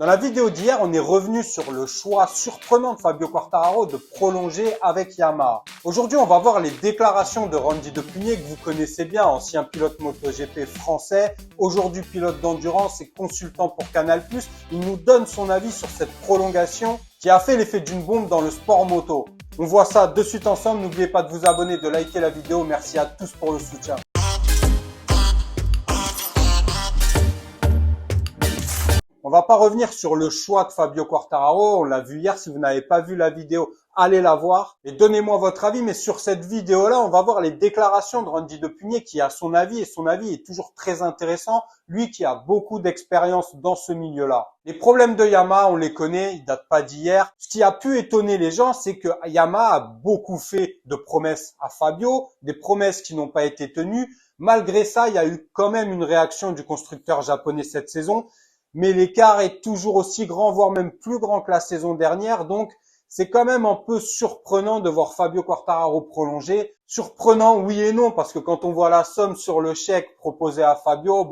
Dans la vidéo d'hier, on est revenu sur le choix surprenant de Fabio Quartararo de prolonger avec Yamaha. Aujourd'hui, on va voir les déclarations de Randy Depugné, que vous connaissez bien, ancien pilote MotoGP français, aujourd'hui pilote d'endurance et consultant pour Canal+. Il nous donne son avis sur cette prolongation qui a fait l'effet d'une bombe dans le sport moto. On voit ça de suite ensemble. N'oubliez pas de vous abonner, de liker la vidéo. Merci à tous pour le soutien. On va pas revenir sur le choix de Fabio Quartararo, on l'a vu hier. Si vous n'avez pas vu la vidéo, allez la voir et donnez-moi votre avis. Mais sur cette vidéo-là, on va voir les déclarations de Randy Depugné qui a son avis, et son avis est toujours très intéressant. Lui qui a beaucoup d'expérience dans ce milieu-là. Les problèmes de Yamaha, on les connaît, ils datent pas d'hier. Ce qui a pu étonner les gens, c'est que Yamaha a beaucoup fait de promesses à Fabio, des promesses qui n'ont pas été tenues. Malgré ça, il y a eu quand même une réaction du constructeur japonais cette saison. Mais l'écart est toujours aussi grand, voire même plus grand que la saison dernière. Donc, c'est quand même un peu surprenant de voir Fabio Quartararo prolonger. Surprenant, oui et non, parce que quand on voit la somme sur le chèque proposé à Fabio,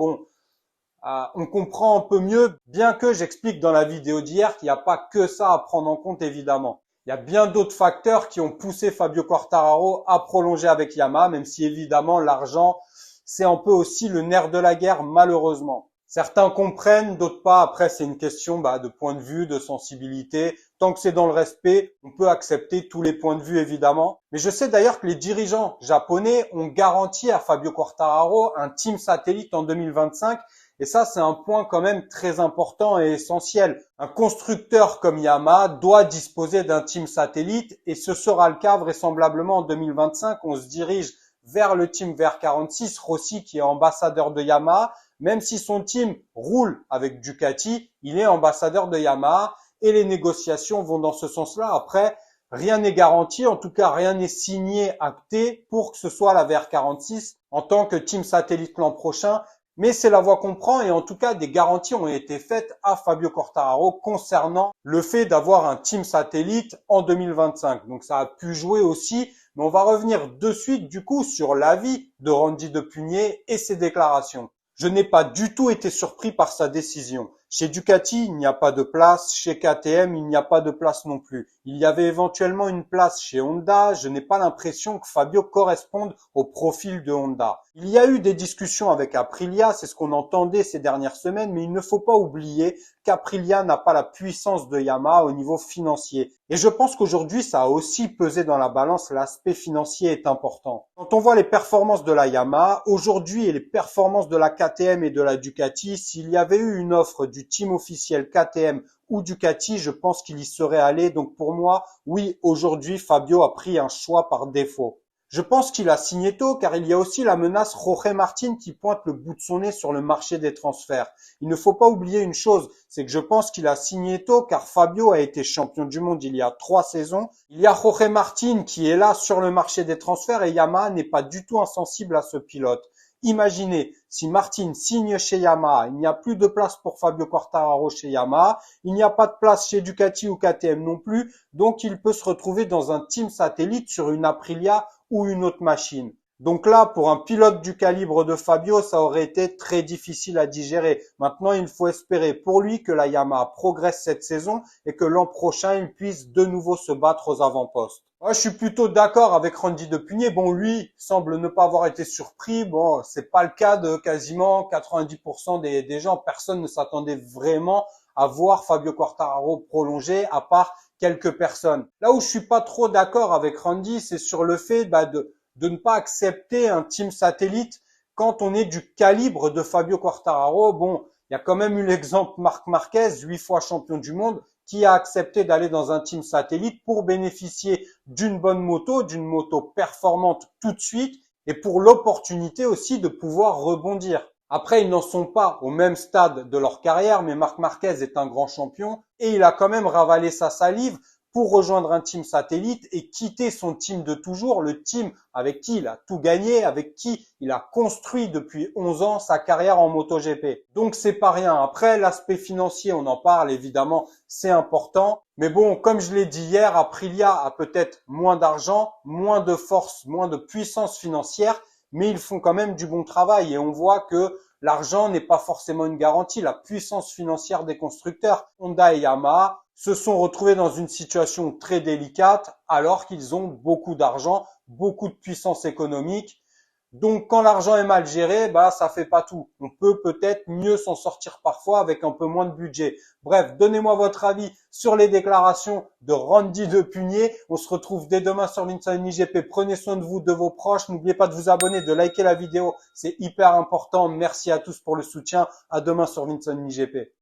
on comprend un peu mieux, bien que j'explique dans la vidéo d'hier qu'il n'y a pas que ça à prendre en compte, évidemment. Il y a bien d'autres facteurs qui ont poussé Fabio Quartararo à prolonger avec Yamaha, même si évidemment l'argent, c'est un peu aussi le nerf de la guerre, malheureusement. Certains comprennent, d'autres pas. Après, c'est une question de point de vue, de sensibilité. Tant que c'est dans le respect, on peut accepter tous les points de vue, évidemment. Mais je sais d'ailleurs que les dirigeants japonais ont garanti à Fabio Quartararo un team satellite en 2025. Et ça, c'est un point quand même très important et essentiel. Un constructeur comme Yamaha doit disposer d'un team satellite et ce sera le cas vraisemblablement en 2025. On se dirige vers le team VR46, Rossi qui est ambassadeur de Yamaha. Même si son team roule avec Ducati, il est ambassadeur de Yamaha et les négociations vont dans ce sens-là. Après, rien n'est garanti, en tout cas rien n'est signé, acté pour que ce soit la VR46 en tant que team satellite l'an prochain. Mais c'est la voie qu'on prend et en tout cas des garanties ont été faites à Fabio Quartararo concernant le fait d'avoir un team satellite en 2025. Donc ça a pu jouer aussi, mais on va revenir de suite du coup sur l'avis de Randy Depugné et ses déclarations. Je n'ai pas du tout été surpris par sa décision. Chez Ducati, il n'y a pas de place. Chez KTM, il n'y a pas de place non plus. Il y avait éventuellement une place chez Honda. Je n'ai pas l'impression que Fabio corresponde au profil de Honda. Il y a eu des discussions avec Aprilia, c'est ce qu'on entendait ces dernières semaines, mais il ne faut pas oublier qu'Aprilia n'a pas la puissance de Yamaha au niveau financier. Et je pense qu'aujourd'hui, ça a aussi pesé dans la balance. L'aspect financier est important. Quand on voit les performances de la Yamaha aujourd'hui et les performances de la KTM et de la Ducati, s'il y avait eu une offre du team officiel KTM ou Ducati, je pense qu'il y serait allé. Donc pour moi, oui, aujourd'hui, Fabio a pris un choix par défaut. Je pense qu'il a signé tôt car il y a aussi la menace Jorge Martin qui pointe le bout de son nez sur le marché des transferts. Il ne faut pas oublier une chose, c'est que je pense qu'il a signé tôt car Fabio a été champion du monde il y a 3 saisons. Il y a Jorge Martin qui est là sur le marché des transferts et Yamaha n'est pas du tout insensible à ce pilote. Imaginez, si Martin signe chez Yamaha, il n'y a plus de place pour Fabio Quartararo chez Yamaha, il n'y a pas de place chez Ducati ou KTM non plus, donc il peut se retrouver dans un team satellite sur une Aprilia ou une autre machine. Donc là, pour un pilote du calibre de Fabio, ça aurait été très difficile à digérer. Maintenant, il faut espérer pour lui que la Yamaha progresse cette saison et que l'an prochain, il puisse de nouveau se battre aux avant-postes. Moi, je suis plutôt d'accord avec Randy Depugné. Bon, lui semble ne pas avoir été surpris. Bon, c'est pas le cas de quasiment 90% des gens. Personne ne s'attendait vraiment à voir Fabio Quartararo prolonger, à part quelques personnes. Là où je suis pas trop d'accord avec Randy, c'est sur le fait de ne pas accepter un team satellite quand on est du calibre de Fabio Quartararo. Bon, il y a quand même eu l'exemple Marc Marquez, 8 fois champion du monde, qui a accepté d'aller dans un team satellite pour bénéficier d'une bonne moto, d'une moto performante tout de suite et pour l'opportunité aussi de pouvoir rebondir. Après, ils n'en sont pas au même stade de leur carrière, mais Marc Marquez est un grand champion et il a quand même ravalé sa salive pour rejoindre un team satellite et quitter son team de toujours, le team avec qui il a tout gagné, avec qui il a construit depuis 11 ans sa carrière en MotoGP. Donc c'est pas rien. Après, l'aspect financier, on en parle évidemment, c'est important. Mais bon, comme je l'ai dit hier, Aprilia a peut-être moins d'argent, moins de force, moins de puissance financière, mais ils font quand même du bon travail et on voit que L'argent n'est pas forcément une garantie. La puissance financière des constructeurs, Honda et Yamaha, se sont retrouvés dans une situation très délicate alors qu'ils ont beaucoup d'argent, beaucoup de puissance économique. Donc, quand l'argent est mal géré, bah, ça fait pas tout. On peut peut-être mieux s'en sortir parfois avec un peu moins de budget. Bref, donnez-moi votre avis sur les déclarations de Randy Depugné. On se retrouve dès demain sur Vincent IGP. Prenez soin de vous, de vos proches. N'oubliez pas de vous abonner, de liker la vidéo. C'est hyper important. Merci à tous pour le soutien. À demain sur Vincent IGP.